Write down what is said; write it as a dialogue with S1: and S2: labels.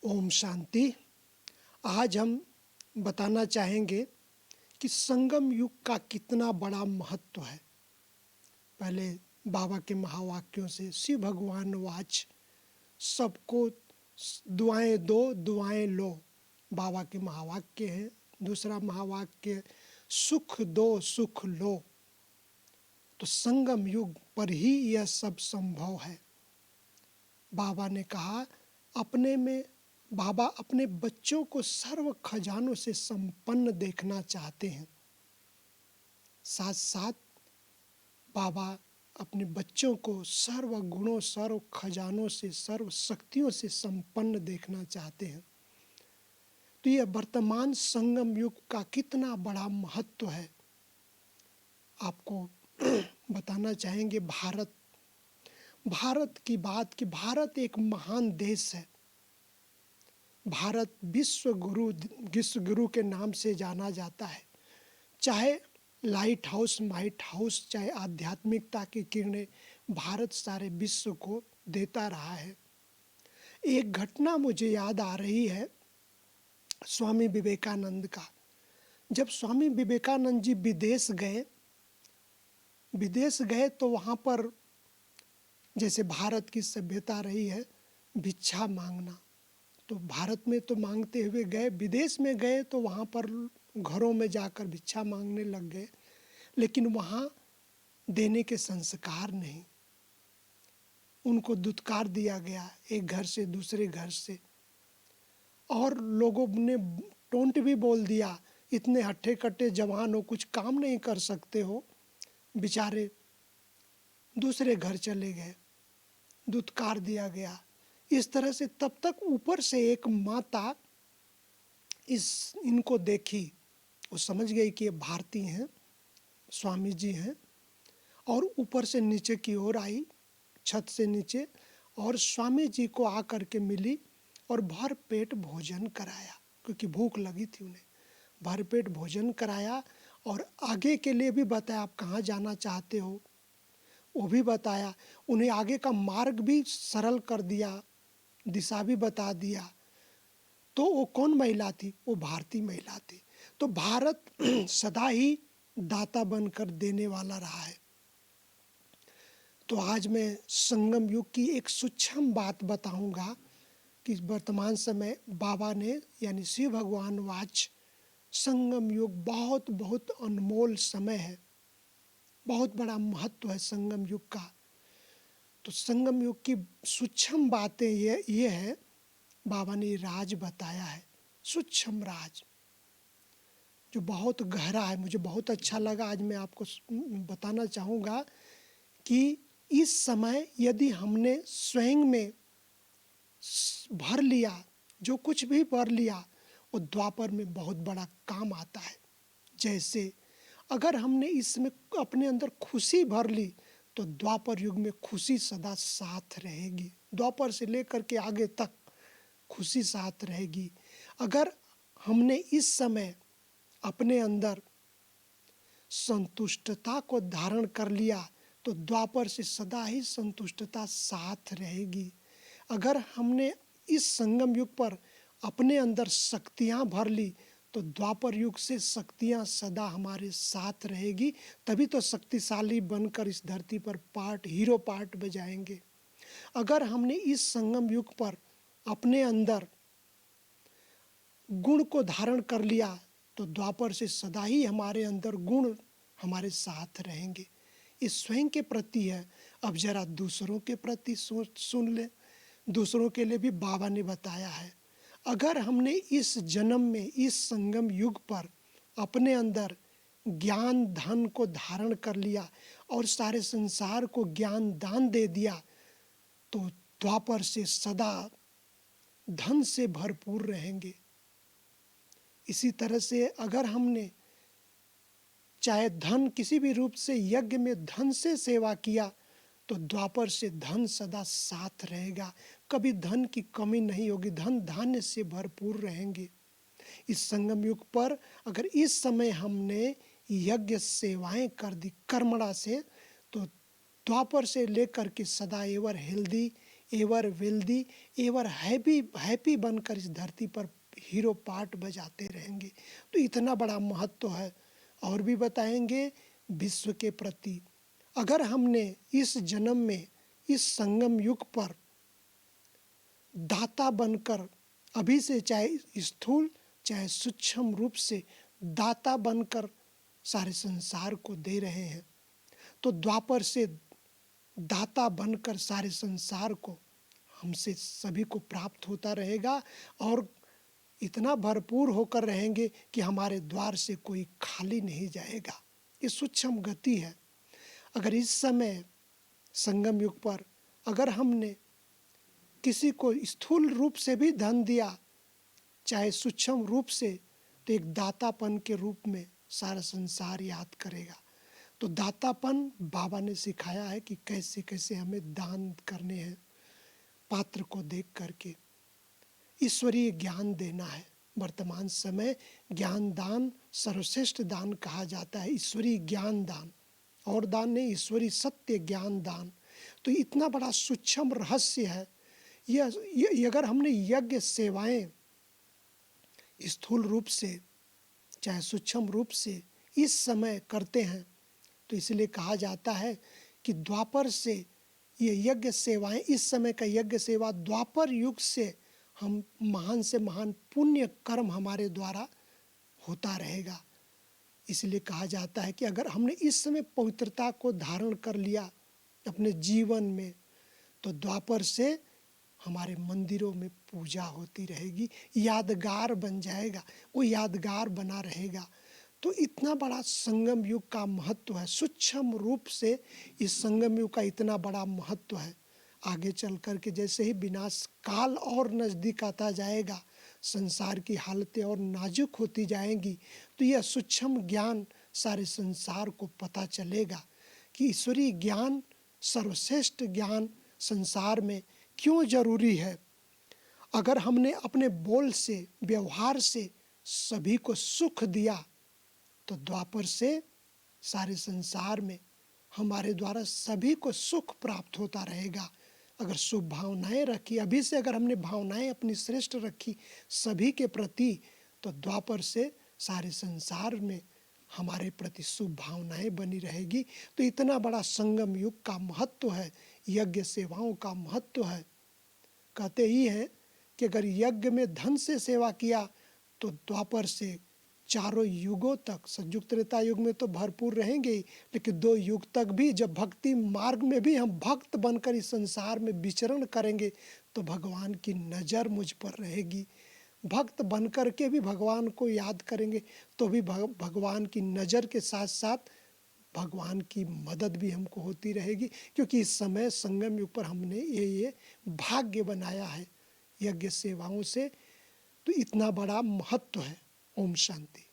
S1: ओम शांति। आज हम बताना चाहेंगे कि संगम युग का कितना बड़ा महत्व है। पहले बाबा के महावाक्यों से शिव भगवान वाच सबको दुआएं दो दुआएं लो, बाबा के महावाक्य है। दूसरा महावाक्य सुख दो सुख लो। तो संगम युग पर ही यह सब संभव है। बाबा ने कहा बाबा अपने बच्चों को सर्व खजानों से संपन्न देखना चाहते हैं। साथ साथ बाबा अपने बच्चों को सर्व गुणों, सर्व खजानों से, सर्व शक्तियों से संपन्न देखना चाहते हैं। तो यह वर्तमान संगम युग का कितना बड़ा महत्व है, आपको बताना चाहेंगे। भारत की बात कि भारत एक महान देश है। भारत विश्व गुरु के नाम से जाना जाता है। चाहे लाइट हाउस, माइट हाउस, चाहे आध्यात्मिकता की किरणें भारत सारे विश्व को देता रहा है। एक घटना मुझे याद आ रही है स्वामी विवेकानंद का। जब स्वामी विवेकानंद जी विदेश गए तो वहाँ पर जैसे भारत की सभ्यता रही है भिक्षा मांगना, तो भारत में तो मांगते हुए गए, विदेश में गए तो वहाँ पर घरों में जाकर भिक्षा मांगने लग गए। लेकिन वहाँ देने के संस्कार नहीं, उनको दुत्कार दिया गया एक घर से दूसरे घर से, और लोगों ने टोंट भी बोल दिया, इतने हट्टे कट्टे जवान हो, कुछ काम नहीं कर सकते हो। बेचारे दूसरे घर चले गए, दुत्कार दिया गया। इस तरह से तब तक ऊपर से एक माता इनको देखी, वो समझ गई कि ये भारतीय हैं, स्वामी जी हैं, और ऊपर से नीचे की ओर आई, छत से नीचे, और स्वामी जी को आकर के मिली और भर पेट भोजन कराया, क्योंकि भूख लगी थी उन्हें। भर पेट भोजन कराया और आगे के लिए भी बताया, आप कहाँ जाना चाहते हो वो भी बताया। उन्हें आगे का मार्ग भी सरल कर दिया, दिशा भी बता दिया। तो वो कौन महिला थी? वो भारतीय महिला थी। तो भारत सदा ही दाता बनकर देने वाला रहा है। तो आज मैं संगम युग की एक सूक्ष्म बात बताऊंगा कि वर्तमान समय बाबा ने यानी शिव भगवान वाच संगम युग बहुत बहुत अनमोल समय है, बहुत बड़ा महत्व है संगम युग का। तो संगम युग की सूक्ष्म बातें ये है, बाबा ने राज बताया है, सूक्ष्म राज जो बहुत गहरा है। मुझे बहुत अच्छा लगा, आज मैं आपको बताना चाहूँगा कि इस समय यदि हमने स्वयं में भर लिया, जो कुछ भी भर लिया, वो द्वापर में बहुत बड़ा काम आता है। जैसे अगर हमने इसमें अपने अंदर खुशी भर ली तो द्वापर युग में खुशी सदा साथ रहेगी। द्वापर से लेकर के आगे तक खुशी साथ रहेगी। अगर हमने इस समय अपने अंदर संतुष्टता को धारण कर लिया तो द्वापर से सदा ही संतुष्टता साथ रहेगी। अगर हमने इस संगम युग पर अपने अंदर शक्तियाँ भर ली तो द्वापर युग से शक्तियाँ सदा हमारे साथ रहेगी। तभी तो शक्तिशाली बनकर इस धरती पर हीरो पार्ट बजाएंगे। अगर हमने इस संगम युग पर अपने अंदर गुण को धारण कर लिया तो द्वापर से सदा ही हमारे अंदर गुण हमारे साथ रहेंगे। ये स्वयं के प्रति है। अब जरा दूसरों के प्रति सुन ले, दूसरों के लिए भी बाबा ने बताया है। अगर हमने इस जन्म में इस संगम युग पर अपने अंदर ज्ञान धन को धारण कर लिया और सारे संसार को ज्ञान दान दे दिया तो द्वापर से सदा धन से भरपूर रहेंगे। इसी तरह से अगर हमने चाहे धन किसी भी रूप से यज्ञ में धन से सेवा किया तो द्वापर से धन सदा साथ रहेगा, कभी धन की कमी नहीं होगी, धन धान्य से भरपूर रहेंगे। इस संगम युग पर अगर इस समय हमने यज्ञ सेवाएं कर दी कर्मणा से तो द्वापर से लेकर के सदा ever healthy ever wealthy, ever happy happy बनकर इस धरती पर हीरो पार्ट बजाते रहेंगे। तो इतना बड़ा महत्व है। और भी बताएंगे विश्व के प्रति, अगर हमने इस जन्म में इस संगम युग पर दाता बनकर, अभी से चाहे स्थूल चाहे सूक्ष्म रूप से दाता बनकर सारे संसार को दे रहे हैं, तो द्वापर से दाता बनकर सारे संसार को हमसे सभी को प्राप्त होता रहेगा और इतना भरपूर होकर रहेंगे कि हमारे द्वार से कोई खाली नहीं जाएगा। ये सूक्ष्म गति है। अगर इस समय संगम युग पर अगर हमने किसी को स्थूल रूप से भी धन दिया, चाहे सूक्ष्म रूप से, तो एक दातापन के रूप में सारा संसार याद करेगा। तो दातापन बाबा ने सिखाया है कि कैसे कैसे हमें दान करने हैं, पात्र को देख करके ईश्वरीय ज्ञान देना है। वर्तमान समय ज्ञान दान सर्वश्रेष्ठ दान कहा जाता है, ईश्वरीय ज्ञान दान, और दान नहीं, ईश्वरीय सत्य ज्ञान दान। तो इतना बड़ा सूक्ष्म रहस्य है। यह अगर हमने यज्ञ सेवाएं स्थूल रूप से चाहे सूक्ष्म रूप से इस समय करते हैं, तो इसलिए कहा जाता है कि द्वापर से ये यज्ञ सेवाएं, इस समय का यज्ञ सेवा द्वापर युग से हम महान से महान पुण्य कर्म हमारे द्वारा होता रहेगा। इसलिए कहा जाता है कि अगर हमने इस समय पवित्रता को धारण कर लिया अपने जीवन में, तो द्वापर से हमारे मंदिरों में पूजा होती रहेगी, यादगार बन जाएगा, वो यादगार बना रहेगा। तो इतना बड़ा संगम युग का महत्व है। सूक्ष्म रूप से इस संगम युग का इतना बड़ा महत्व है। आगे चल कर के जैसे ही विनाश काल और नज़दीक आता जाएगा, संसार की हालतें और नाजुक होती जाएंगी, तो यह सूक्ष्म ज्ञान सारे संसार को पता चलेगा कि ईश्वरीय ज्ञान, सर्वश्रेष्ठ ज्ञान संसार में क्यों जरूरी है। अगर हमने अपने बोल से, व्यवहार से सभी को सुख दिया, तो द्वापर से सारे संसार में हमारे द्वारा सभी को सुख प्राप्त होता रहेगा। अगर शुभ भावनाएं रखी, अभी से अगर हमने भावनाएं अपनी श्रेष्ठ रखी सभी के प्रति, तो द्वापर से सारे संसार में हमारे प्रति शुभ भावनाएं बनी रहेगी। तो इतना बड़ा संगम युग का महत्व है, यज्ञ सेवाओं का महत्व है। कहते ही हैं कि अगर यज्ञ में धन से सेवा किया, तो द्वापर से चारों युगों तक, सतयुग त्रेता युग में तो भरपूर रहेंगे ही, लेकिन 2 युग तक भी जब भक्ति मार्ग में भी हम भक्त बनकर इस संसार में विचरण करेंगे, तो भगवान की नज़र मुझ पर रहेगी। भक्त बनकर के भी भगवान को याद करेंगे, तो भी भगवान की नज़र के साथ साथ भगवान की मदद भी हमको होती रहेगी, क्योंकि इस समय संगम युग पर हमने ये भाग्य बनाया है यज्ञ सेवाओं से। तो इतना बड़ा महत्व है। ओम शांति।